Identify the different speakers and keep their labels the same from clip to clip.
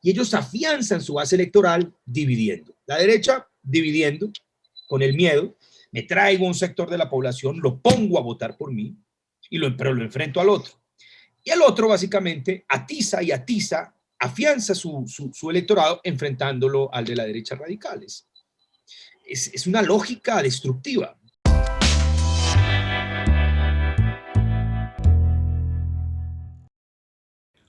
Speaker 1: y ellos afianzan su base electoral dividiendo. La derecha dividiendo con el miedo, me traigo un sector de la población, lo pongo a votar por mí, pero lo enfrento al otro. Y el otro básicamente atiza y atiza, afianza su electorado enfrentándolo al de la derecha radicales. Es una lógica destructiva.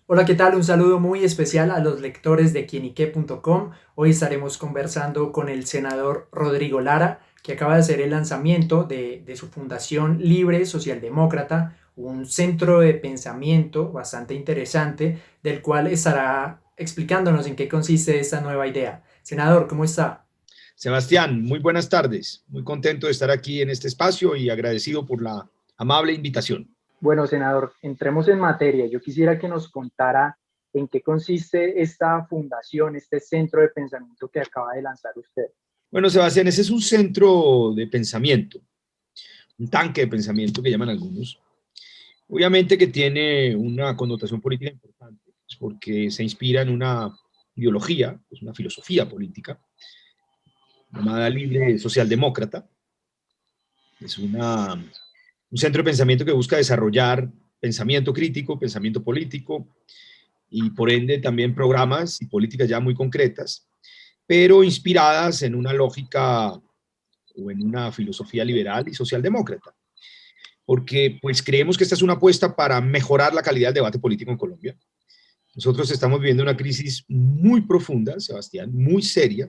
Speaker 2: Hola, ¿qué tal? Un saludo muy especial a los lectores de quienique.com. Hoy estaremos conversando con el senador Rodrigo Lara, que acaba de hacer el lanzamiento de su fundación Libre Socialdemócrata, un centro de pensamiento bastante interesante, del cual estará explicándonos en qué consiste esta nueva idea. Senador, ¿cómo está?
Speaker 1: Sebastián, muy buenas tardes. Muy contento de estar aquí en este espacio y agradecido por la amable invitación.
Speaker 3: Bueno, senador, entremos en materia. Yo quisiera que nos contara en qué consiste esta fundación, este centro de pensamiento que acaba de lanzar usted.
Speaker 1: Bueno, Sebastián, ese es un centro de pensamiento, un tanque de pensamiento que llaman algunos. Obviamente que tiene una connotación política importante, porque se inspira en una ideología, es una filosofía política, llamada Libre Socialdemócrata. Es un centro de pensamiento que busca desarrollar pensamiento crítico, pensamiento político, y por ende también programas y políticas ya muy concretas, pero inspiradas en una lógica o en una filosofía liberal y socialdemócrata. Porque pues creemos que esta es una apuesta para mejorar la calidad del debate político en Colombia. Nosotros estamos viviendo una crisis muy profunda, Sebastián, muy seria.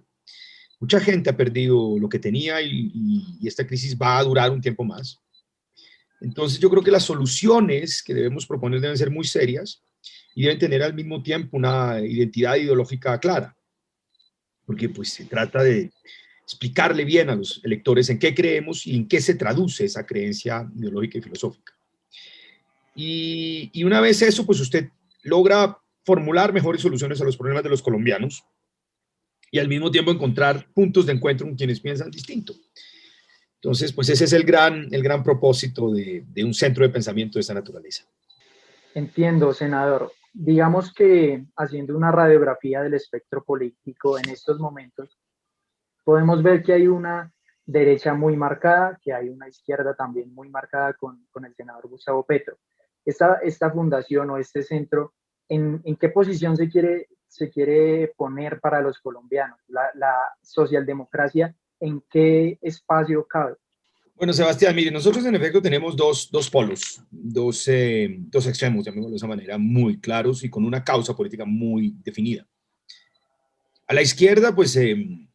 Speaker 1: Mucha gente ha perdido lo que tenía y esta crisis va a durar un tiempo más. Entonces yo creo que las soluciones que debemos proponer deben ser muy serias y deben tener al mismo tiempo una identidad ideológica clara, porque pues se trata de explicarle bien a los electores en qué creemos y en qué se traduce esa creencia ideológica y filosófica. Y una vez eso, pues usted logra formular mejores soluciones a los problemas de los colombianos y al mismo tiempo encontrar puntos de encuentro con quienes piensan distinto. Entonces, pues ese es el gran propósito de un centro de pensamiento de esta naturaleza.
Speaker 3: Entiendo, senador. Digamos que haciendo una radiografía del espectro político en estos momentos, podemos ver que hay una derecha muy marcada, que hay una izquierda también muy marcada con el senador Gustavo Petro. Esta fundación o este centro, ¿en qué posición se quiere poner para los colombianos? La socialdemocracia, ¿en qué espacio cabe?
Speaker 1: Bueno, Sebastián, mire, nosotros en efecto tenemos dos polos, dos extremos, llamémoslo de esa manera, muy claros y con una causa política muy definida. A la izquierda, pues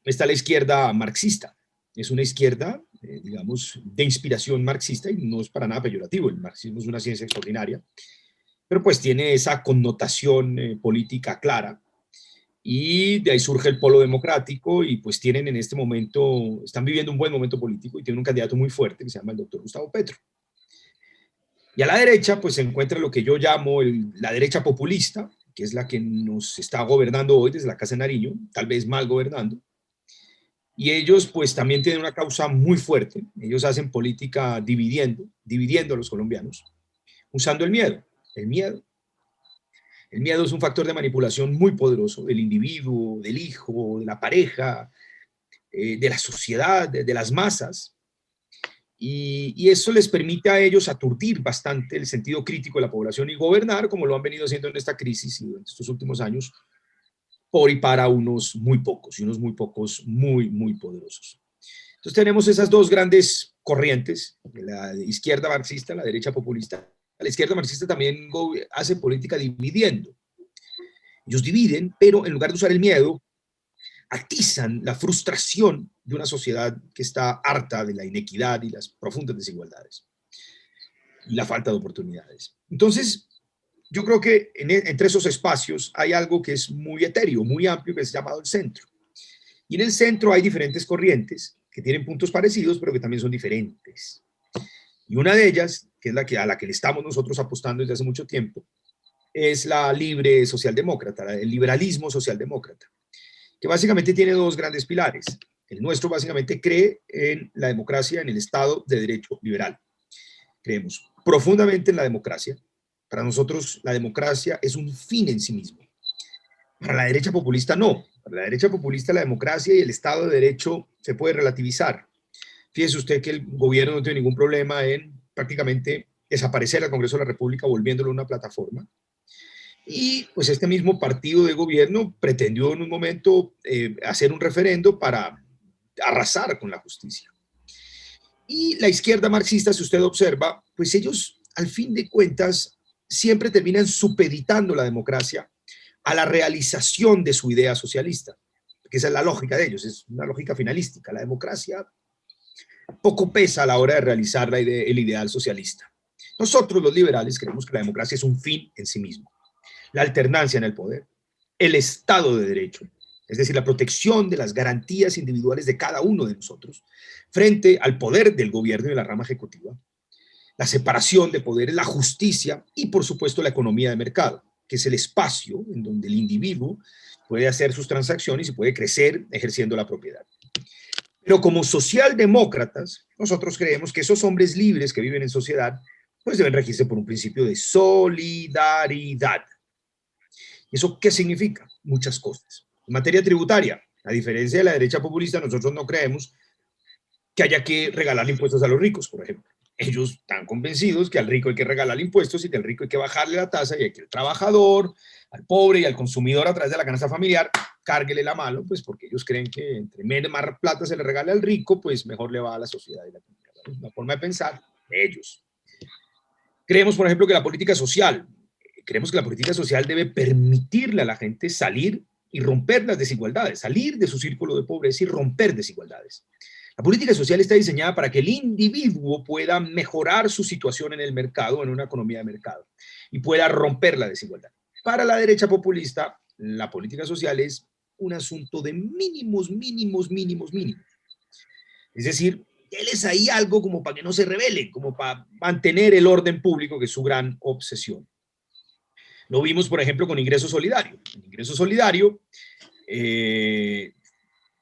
Speaker 1: está la izquierda marxista. Es una izquierda, digamos, de inspiración marxista y no es para nada peyorativo. El marxismo es una ciencia extraordinaria, pero pues tiene esa connotación política clara. Y de ahí surge el polo democrático y pues tienen en este momento, están viviendo un buen momento político y tienen un candidato muy fuerte que se llama el doctor Gustavo Petro. Y a la derecha pues se encuentra lo que yo llamo la derecha populista, que es la que nos está gobernando hoy desde la Casa de Nariño, tal vez mal gobernando. Y ellos pues también tienen una causa muy fuerte. Ellos hacen política dividiendo a los colombianos, usando el miedo. El miedo. El miedo es un factor de manipulación muy poderoso del individuo, del hijo, de la pareja, de la sociedad, de las masas. Y eso les permite a ellos aturdir bastante el sentido crítico de la población y gobernar, como lo han venido haciendo en esta crisis y durante estos últimos años, por y para unos muy pocos, y unos muy pocos muy, muy poderosos. Entonces tenemos esas dos grandes corrientes, la izquierda marxista, la derecha populista. La izquierda marxista también hace política dividiendo. Ellos dividen, pero en lugar de usar el miedo, atizan la frustración de una sociedad que está harta de la inequidad y las profundas desigualdades y la falta de oportunidades. Entonces, yo creo que entre esos espacios hay algo que es muy etéreo, muy amplio, que es llamado el centro. Y en el centro hay diferentes corrientes que tienen puntos parecidos, pero que también son diferentes. Y una de ellas, que es a la que le estamos nosotros apostando desde hace mucho tiempo, es la libre socialdemócrata, el liberalismo socialdemócrata, que básicamente tiene dos grandes pilares. El nuestro básicamente cree en la democracia, en el Estado de Derecho liberal. Creemos profundamente en la democracia. Para nosotros la democracia es un fin en sí mismo. Para la derecha populista no. Para la derecha populista la democracia y el Estado de Derecho se puede relativizar. Fíjese usted que el gobierno no tiene ningún problema en prácticamente desaparecer al Congreso de la República volviéndolo una plataforma. Y pues este mismo partido de gobierno pretendió en un momento hacer un referendo para arrasar con la justicia. Y la izquierda marxista, si usted observa, pues ellos al fin de cuentas siempre terminan supeditando la democracia a la realización de su idea socialista, que esa es la lógica de ellos, es una lógica finalística. La democracia poco pesa a la hora de realizar el ideal socialista. Nosotros los liberales creemos que la democracia es un fin en sí mismo. La alternancia en el poder, el Estado de Derecho, es decir, la protección de las garantías individuales de cada uno de nosotros frente al poder del gobierno y de la rama ejecutiva, la separación de poderes, la justicia y, por supuesto, la economía de mercado, que es el espacio en donde el individuo puede hacer sus transacciones y puede crecer ejerciendo la propiedad. Pero como socialdemócratas, nosotros creemos que esos hombres libres que viven en sociedad, pues deben regirse por un principio de solidaridad. ¿Y eso qué significa? Muchas cosas. En materia tributaria, a diferencia de la derecha populista, nosotros no creemos que haya que regalar impuestos a los ricos, por ejemplo. Ellos están convencidos que al rico hay que regalar impuestos y que al rico hay que bajarle la tasa y hay que el trabajador, al pobre y al consumidor a través de la canasta familiar, cárguele la mano, pues porque ellos creen que entre más plata se le regale al rico, pues mejor le va a la sociedad y la comunidad. Es una forma de pensar de ellos. Creemos, por ejemplo, que la política social, debe permitirle a la gente salir y romper las desigualdades, salir de su círculo de pobreza y romper desigualdades. La política social está diseñada para que el individuo pueda mejorar su situación en el mercado, en una economía de mercado, y pueda romper la desigualdad. Para la derecha populista, la política social es un asunto de mínimos, mínimos, mínimos, mínimos. Es decir, déles ahí algo como para que no se rebelen, como para mantener el orden público, que es su gran obsesión. Lo vimos, por ejemplo, con Ingreso Solidario. El Ingreso Solidario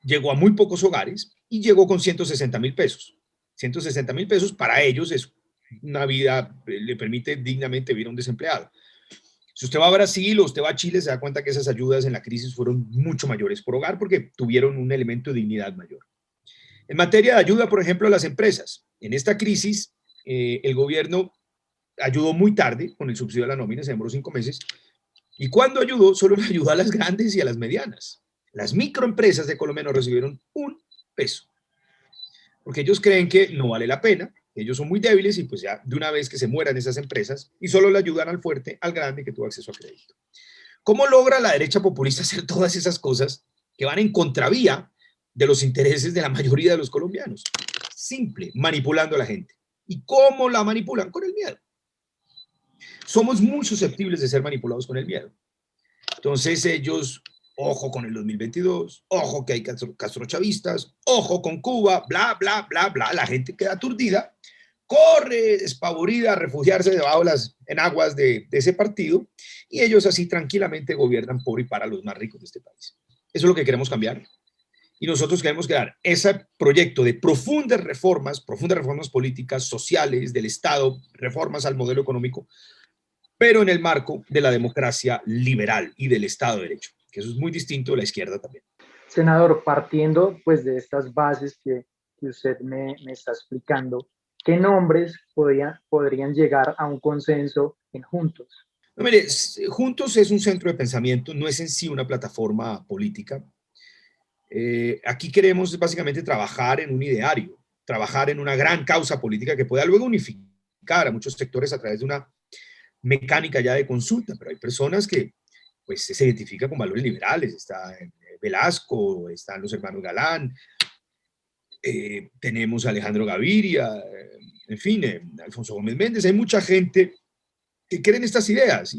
Speaker 1: llegó a muy pocos hogares y llegó con 160.000 pesos. 160.000 pesos para ellos es una vida, le permite dignamente vivir a un desempleado. Si usted va a Brasil o usted va a Chile, se da cuenta que esas ayudas en la crisis fueron mucho mayores por hogar porque tuvieron un elemento de dignidad mayor. En materia de ayuda, por ejemplo, a las empresas, en esta crisis, el gobierno ayudó muy tarde con el subsidio a la nómina, se demoró 5 meses, y cuando ayudó, solo le ayudó a las grandes y a las medianas. Las microempresas de Colombia no recibieron un peso, porque ellos creen que no vale la pena, ellos son muy débiles y pues ya de una vez que se mueran esas empresas y solo le ayudan al fuerte, al grande que tuvo acceso a crédito. ¿Cómo logra la derecha populista hacer todas esas cosas que van en contravía de los intereses de la mayoría de los colombianos? Simple, manipulando a la gente. ¿Y cómo la manipulan? Con el miedo. Somos muy susceptibles de ser manipulados con el miedo. Entonces ellos, ojo con el 2022, ojo que hay castrochavistas, ojo con Cuba, bla, bla, bla, bla. La gente queda aturdida, corre despavorida a refugiarse debajo en aguas de ese partido y ellos así tranquilamente gobiernan por y para los más ricos de este país. Eso es lo que queremos cambiar. Y nosotros queremos crear ese proyecto de profundas reformas políticas, sociales, del Estado, reformas al modelo económico, pero en el marco de la democracia liberal y del Estado de Derecho, que eso es muy distinto de la izquierda también.
Speaker 3: Senador, partiendo pues de estas bases que usted me está explicando, ¿qué nombres podrían llegar a un consenso en Juntos?
Speaker 1: No, mire, Juntos es un centro de pensamiento, no es en sí una plataforma política. Aquí queremos básicamente trabajar en un ideario, trabajar en una gran causa política que pueda luego unificar a muchos sectores a través de una mecánica ya de consulta, pero hay personas que pues se identifican con valores liberales, está Velasco, están los hermanos Galán, tenemos a Alejandro Gaviria, en fin, Alfonso Gómez Méndez, hay mucha gente que cree en estas ideas.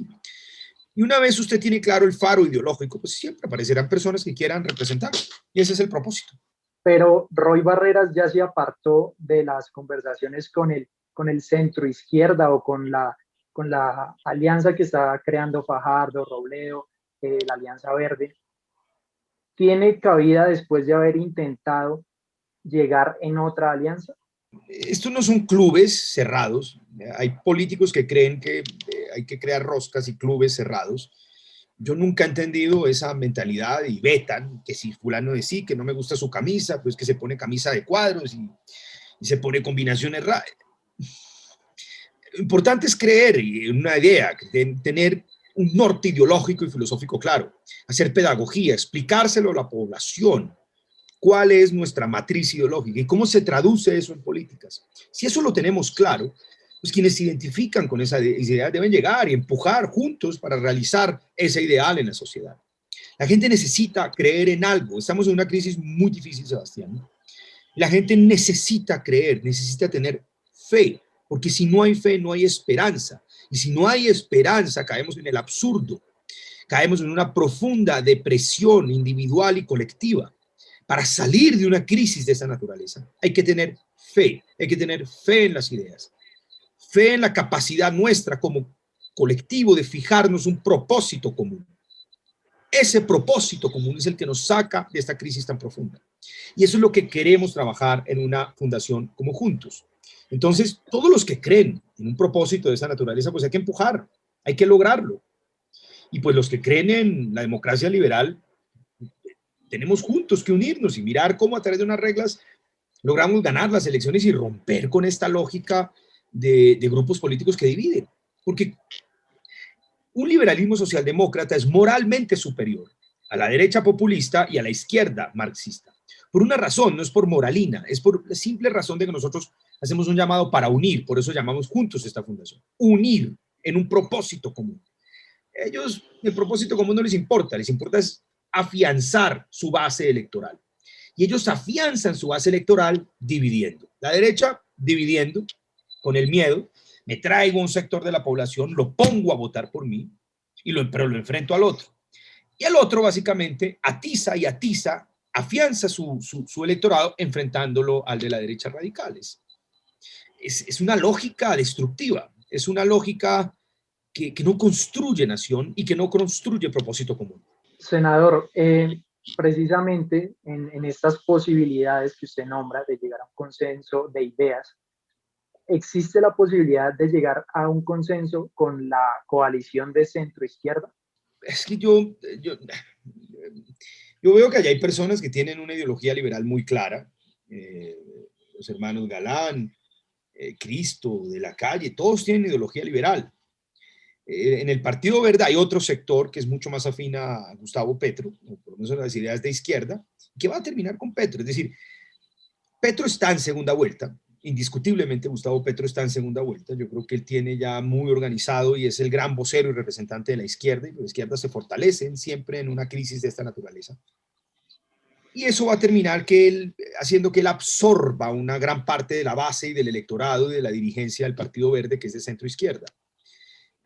Speaker 1: Y una vez usted tiene claro el faro ideológico, pues siempre aparecerán personas que quieran representar. Y ese es el propósito.
Speaker 3: Pero Roy Barreras ya se apartó de las conversaciones con el centro izquierda o con la alianza que está creando Fajardo, Robledo, la Alianza Verde. ¿Tiene cabida después de haber intentado llegar en otra alianza?
Speaker 1: Estos no son clubes cerrados. Hay políticos que creen que hay que crear roscas y clubes cerrados. Yo nunca he entendido esa mentalidad y vetan que si fulano de sí, que no me gusta su camisa, pues que se pone camisa de cuadros y se pone combinaciones raras. Lo importante es creer en una idea, tener un norte ideológico y filosófico claro, hacer pedagogía, explicárselo a la población, cuál es nuestra matriz ideológica y cómo se traduce eso en políticas. Si eso lo tenemos claro, pues quienes se identifican con esa idea deben llegar y empujar juntos para realizar ese ideal en la sociedad. La gente necesita creer en algo. Estamos en una crisis muy difícil, Sebastián. La gente necesita creer, necesita tener fe, porque si no hay fe, no hay esperanza. Y si no hay esperanza, caemos en el absurdo, caemos en una profunda depresión individual y colectiva. Para salir de una crisis de esa naturaleza, hay que tener fe en las ideas, fe en la capacidad nuestra como colectivo de fijarnos un propósito común. Ese propósito común es el que nos saca de esta crisis tan profunda. Y eso es lo que queremos trabajar en una fundación como Juntos. Entonces, todos los que creen en un propósito de esa naturaleza, pues hay que empujar, hay que lograrlo. Y pues los que creen en la democracia liberal, tenemos juntos que unirnos y mirar cómo a través de unas reglas logramos ganar las elecciones y romper con esta lógica de grupos políticos que dividen. Porque un liberalismo socialdemócrata es moralmente superior a la derecha populista y a la izquierda marxista. Por una razón, no es por moralina, es por la simple razón de que nosotros hacemos un llamado para unir, por eso llamamos Juntos esta fundación, unir en un propósito común. Ellos, el propósito común no les importa es afianzar su base electoral. Y ellos afianzan su base electoral dividiendo. La derecha dividiendo con el miedo, me traigo a un sector de la población, lo pongo a votar por mí, pero lo enfrento al otro. Y el otro básicamente atiza y atiza, afianza su electorado enfrentándolo al de la derecha radicales. Es una lógica destructiva, es una lógica que no construye nación y que no construye propósito común.
Speaker 3: Senador, precisamente en estas posibilidades que usted nombra de llegar a un consenso de ideas, ¿existe la posibilidad de llegar a un consenso con la coalición de centro-izquierda?
Speaker 1: Es que yo veo que allá hay personas que tienen una ideología liberal muy clara, los hermanos Galán, Cristo, de la Calle, todos tienen ideología liberal. En el Partido Verde hay otro sector que es mucho más afín a Gustavo Petro, o por lo menos a las ideas de izquierda, que va a terminar con Petro. Es decir, Petro está en segunda vuelta, indiscutiblemente Gustavo Petro está en segunda vuelta. Yo creo que él tiene ya muy organizado y es el gran vocero y representante de la izquierda, y la izquierda se fortalecen siempre en una crisis de esta naturaleza. Y eso va a terminar haciendo que él absorba una gran parte de la base y del electorado y de la dirigencia del Partido Verde, que es de centro izquierda.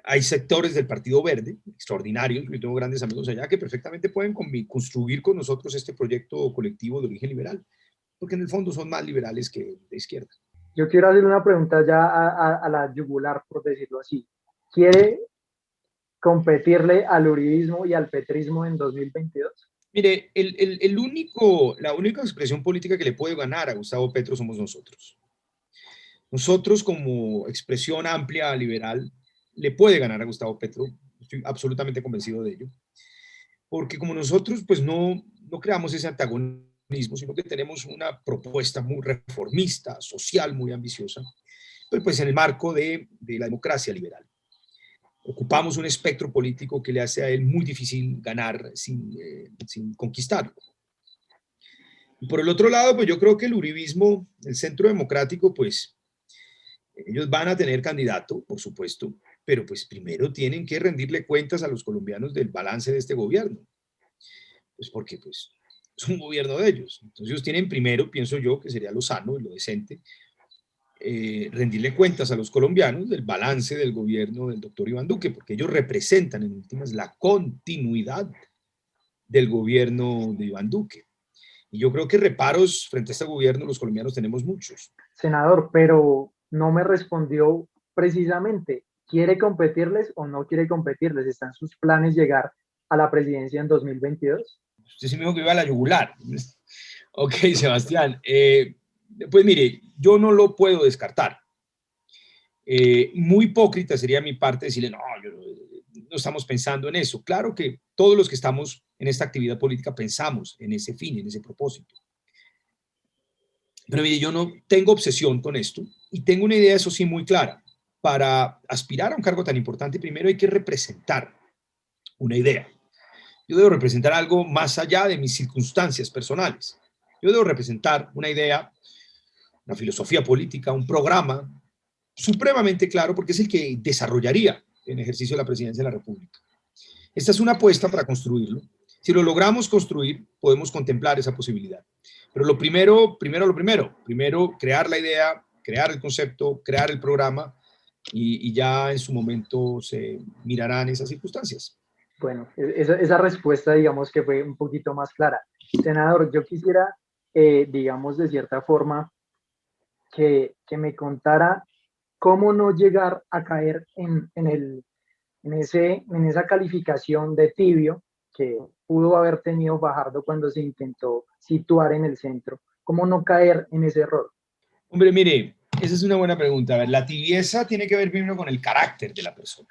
Speaker 1: Hay sectores del Partido Verde extraordinarios, yo tengo grandes amigos allá que perfectamente pueden construir con nosotros este proyecto colectivo de origen liberal, porque en el fondo son más liberales que de izquierda.
Speaker 3: Yo quiero hacer una pregunta ya a la yugular, por decirlo así. ¿Quiere competirle al uribismo y al petrismo en 2022?
Speaker 1: Mire, la única expresión política que le puede ganar a Gustavo Petro somos nosotros. Nosotros como expresión amplia liberal le puede ganar a Gustavo Petro, estoy absolutamente convencido de ello, porque como nosotros pues no creamos ese antagonismo, sino que tenemos una propuesta muy reformista, social, muy ambiciosa, pues en el marco de la democracia liberal. Ocupamos un espectro político que le hace a él muy difícil ganar sin conquistarlo. Y por el otro lado, pues yo creo que el uribismo, el centro democrático, pues ellos van a tener candidato, por supuesto, pero pues primero tienen que rendirle cuentas a los colombianos del balance de este gobierno. Pues porque pues es un gobierno de ellos. Entonces ellos tienen primero, pienso yo, que sería lo sano y lo decente, rendirle cuentas a los colombianos del balance del gobierno del doctor Iván Duque, porque ellos representan en últimas la continuidad del gobierno de Iván Duque. Y yo creo que reparos frente a este gobierno los colombianos tenemos muchos.
Speaker 3: Senador, pero no me respondió precisamente. ¿Quiere competirles o no quiere competirles? ¿Están sus planes llegar a la presidencia en 2022?
Speaker 1: Usted sí me dijo que iba a la yugular. Ok, Sebastián. Pues mire, yo no lo puedo descartar. Muy hipócrita sería mi parte decirle, no, no estamos pensando en eso. Claro que todos los que estamos en esta actividad política pensamos en ese fin, en ese propósito. Pero mire, yo no tengo obsesión con esto y tengo una idea, eso sí, muy clara. Para aspirar a un cargo tan importante, primero hay que representar una idea. Yo debo representar algo más allá de mis circunstancias personales. Yo debo representar una idea, una filosofía política, un programa supremamente claro porque es el que desarrollaría en ejercicio de la presidencia de la República. Esta es una apuesta para construirlo. Si lo logramos construir, podemos contemplar esa posibilidad. Pero lo primero, crear la idea, crear el concepto, crear el programa y ya en su momento se mirarán esas circunstancias.
Speaker 3: Bueno, esa respuesta, digamos que fue un poquito más clara. Senador, yo quisiera, digamos, de cierta forma, que me contara cómo no llegar a caer en esa calificación de tibio que pudo haber tenido Fajardo cuando se intentó situar en el centro. ¿Cómo no caer en ese error?
Speaker 1: Hombre, mire, esa es una buena pregunta. A ver, la tibieza tiene que ver primero con el carácter de la persona.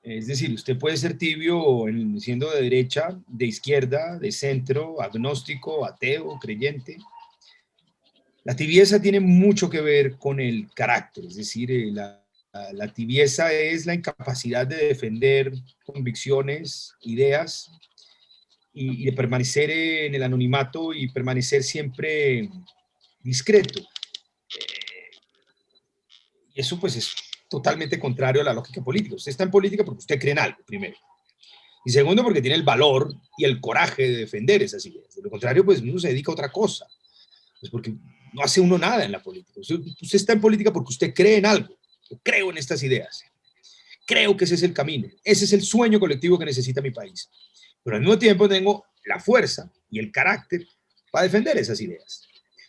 Speaker 1: Es decir, usted puede ser tibio siendo de derecha, de izquierda, de centro, agnóstico, ateo, creyente. La tibieza tiene mucho que ver con el carácter, es decir, la tibieza es la incapacidad de defender convicciones, ideas y de permanecer en el anonimato y permanecer siempre discreto. Y eso pues es totalmente contrario a la lógica política. Usted está en política porque usted cree en algo, primero. Y segundo, porque tiene el valor y el coraje de defender esas ideas. De lo contrario, pues uno se dedica a otra cosa. Pues porque no hace uno nada en la política. Usted está en política porque usted cree en algo. Yo creo en estas ideas. Creo que ese es el camino. Ese es el sueño colectivo que necesita mi país. Pero al mismo tiempo tengo la fuerza y el carácter para defender esas ideas.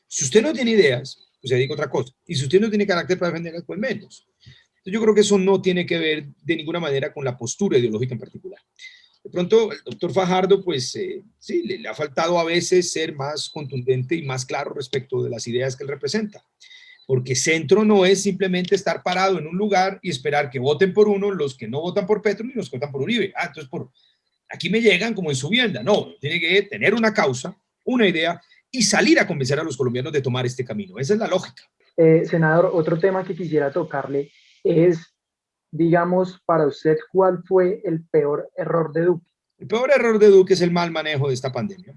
Speaker 1: Si usted no tiene ideas, pues se dedica a otra cosa. Y si usted no tiene carácter para defenderlas, pues menos. Entonces yo creo que eso no tiene que ver de ninguna manera con la postura ideológica en particular. De pronto, el doctor Fajardo, pues sí, le ha faltado a veces ser más contundente y más claro respecto de las ideas que él representa. Porque centro no es simplemente estar parado en un lugar y esperar que voten por uno los que no votan por Petro ni los que votan por Uribe. Entonces aquí me llegan como en su vivienda. No, tiene que tener una causa, una idea y salir a convencer a los colombianos de tomar este camino. Esa es la lógica.
Speaker 3: Senador, otro tema que quisiera tocarle es, digamos, para usted, ¿cuál fue el peor error de Duque?
Speaker 1: El peor error de Duque es el mal manejo de esta pandemia.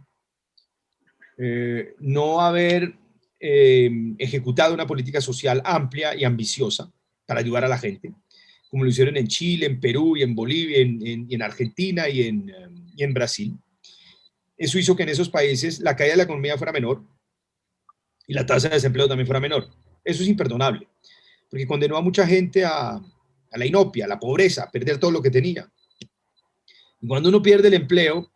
Speaker 1: No haber ejecutado una política social amplia y ambiciosa para ayudar a la gente, como lo hicieron en Chile, en Perú y en Bolivia, y en Argentina y en Brasil. Eso hizo que en esos países la caída de la economía fuera menor y la tasa de desempleo también fuera menor. Eso es imperdonable, porque condenó a mucha gente a la inopia, a la pobreza, a perder todo lo que tenía. Y cuando uno pierde el empleo,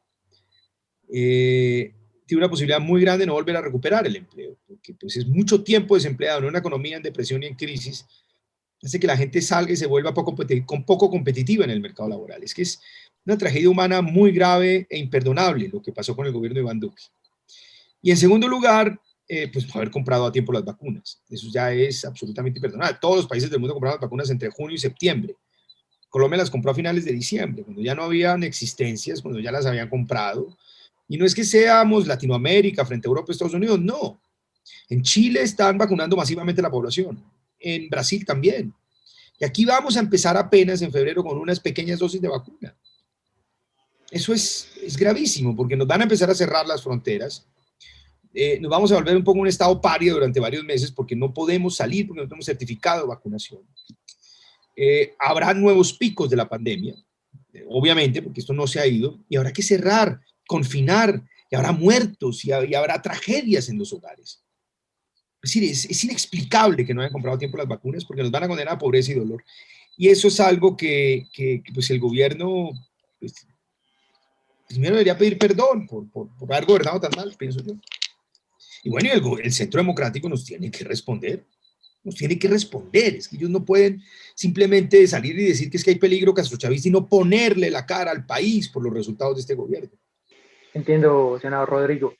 Speaker 1: tiene una posibilidad muy grande de no volver a recuperar el empleo, porque pues es mucho tiempo desempleado en una economía en depresión y en crisis, hace que la gente salga y se vuelva poco competitiva en el mercado laboral. Es que es una tragedia humana muy grave e imperdonable lo que pasó con el gobierno de Iván Duque. Y en segundo lugar, pues haber comprado a tiempo las vacunas. Eso ya es absolutamente imperdonable. Todos los países del mundo compraron las vacunas entre junio y septiembre. Colombia las compró a finales de diciembre, cuando ya no habían existencias, cuando ya las habían comprado. Y no es que seamos Latinoamérica frente a Europa y Estados Unidos, no. En Chile están vacunando masivamente a la población, en Brasil también. Y aquí vamos a empezar apenas en febrero con unas pequeñas dosis de vacuna. Eso es gravísimo, porque nos van a empezar a cerrar las fronteras. Nos vamos a volver un poco un estado paria durante varios meses porque no podemos salir, porque no tenemos certificado de vacunación. Habrá nuevos picos de la pandemia, obviamente, porque esto no se ha ido, y habrá que cerrar, confinar, y habrá muertos, y habrá tragedias en los hogares. Es decir, es inexplicable que no hayan comprado a tiempo las vacunas porque nos van a condenar a pobreza y dolor. Y eso es algo que pues el gobierno pues, primero debería pedir perdón por haber gobernado tan mal, pienso yo. Y bueno, el Centro Democrático nos tiene que responder. Nos tiene que responder. Es que ellos no pueden simplemente salir y decir que es que hay peligro castrochavista y no ponerle la cara al país por los resultados de este gobierno.
Speaker 3: Entiendo, senador Rodrigo.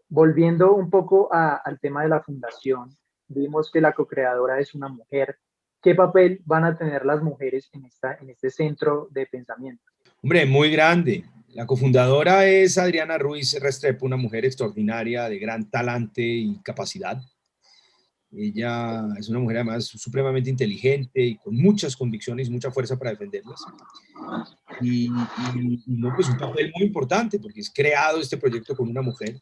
Speaker 3: Volviendo un poco al tema de la fundación, vimos que la co-creadora es una mujer ¿qué papel van a tener las mujeres en este centro de pensamiento?
Speaker 1: Hombre, muy grande. La cofundadora es Adriana Ruiz Restrepo, una mujer extraordinaria, de gran talante y capacidad. Ella es una mujer además supremamente inteligente y con muchas convicciones y mucha fuerza para defenderlas. Y no, pues un papel muy importante porque es creado este proyecto con una mujer.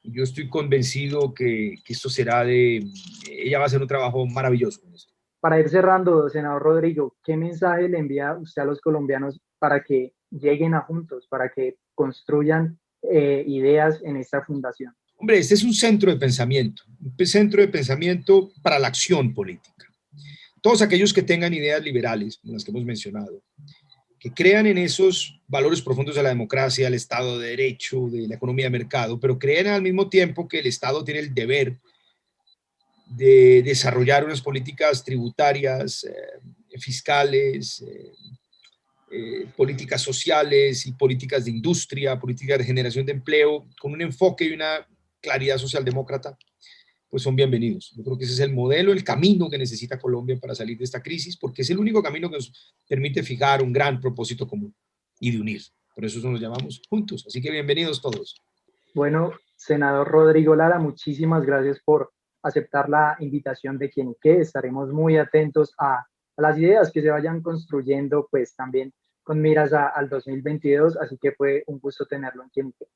Speaker 1: Y yo estoy convencido que esto será ella va a hacer un trabajo maravilloso con esto.
Speaker 3: Para ir cerrando, senador Rodrigo, ¿qué mensaje le envía usted a los colombianos para que lleguen a juntos, para que construyan ideas en esta fundación?
Speaker 1: Hombre, este es un centro de pensamiento para la acción política. Todos aquellos que tengan ideas liberales, como las que hemos mencionado, que crean en esos valores profundos de la democracia, del Estado de Derecho, de la economía de mercado, pero crean al mismo tiempo que el Estado tiene el deber de desarrollar unas políticas tributarias, fiscales, políticas sociales y políticas de industria, políticas de generación de empleo, con un enfoque y una claridad socialdemócrata, pues son bienvenidos. Yo creo que ese es el modelo, el camino que necesita Colombia para salir de esta crisis, porque es el único camino que nos permite fijar un gran propósito común y de unir. Por eso nos llamamos juntos. Así que bienvenidos todos.
Speaker 3: Bueno, senador Rodrigo Lara, muchísimas gracias por aceptar la invitación de Quien y Qué. Estaremos muy atentos a las ideas que se vayan construyendo, pues también con miras al 2022. Así que fue un gusto tenerlo en Quien y Qué.